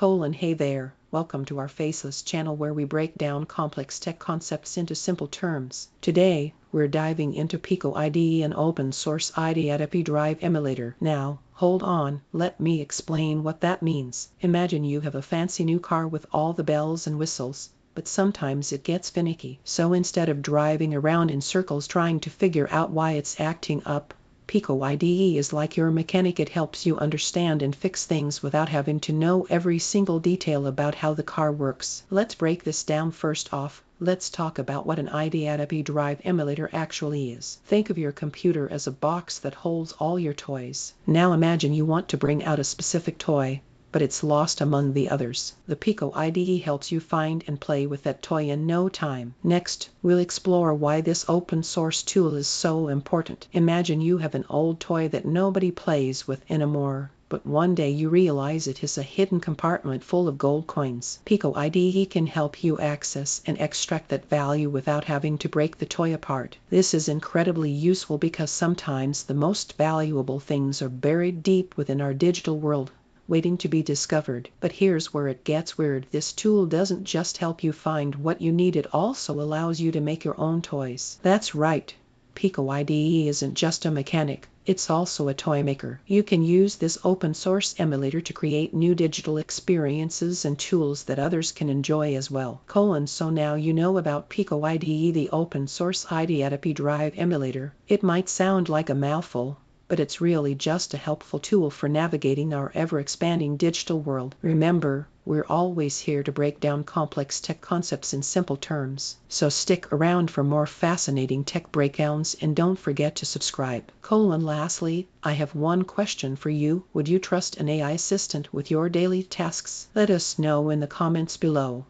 Hey there, welcome to our Faceless channel where we break down complex tech concepts into simple terms. Today, we're diving into PicoIDE, an open-source IDE ATAPI drive emulator. Now, hold on, let me explain what that means. Imagine you have a fancy new car with all the bells and whistles, but sometimes it gets finicky. So instead of driving around in circles trying to figure out why it's acting up, PicoIDE is like your mechanic. It helps you understand and fix things without having to know every single detail about how the car works. Let's break this down. First off, let's talk about what an IDE ATAPI drive emulator actually is. Think of your computer as a box that holds all your toys. Now imagine you want to bring out a specific toy, but it's lost among the others. The PicoIDE helps you find and play with that toy in no time. Next, we'll explore why this open source tool is so important. Imagine you have an old toy that nobody plays with anymore, but one day you realize it has a hidden compartment full of gold coins. PicoIDE can help you access and extract that value without having to break the toy apart. This is incredibly useful because sometimes the most valuable things are buried deep within our digital world, waiting to be discovered. But here's where it gets weird. This tool doesn't just help you find what you need, it also allows you to make your own toys. That's right, PicoIDE isn't just a mechanic, it's also a toy maker. You can use this open source emulator to create new digital experiences and tools that others can enjoy as well. So now you know about PicoIDE, the open source IDE ATAPI drive emulator. It might sound like a mouthful, but it's really just a helpful tool for navigating our ever-expanding digital world. Remember, we're always here to break down complex tech concepts in simple terms. So stick around for more fascinating tech breakdowns and don't forget to subscribe. Lastly, I have one question for you. Would you trust an AI assistant with your daily tasks? Let us know in the comments below.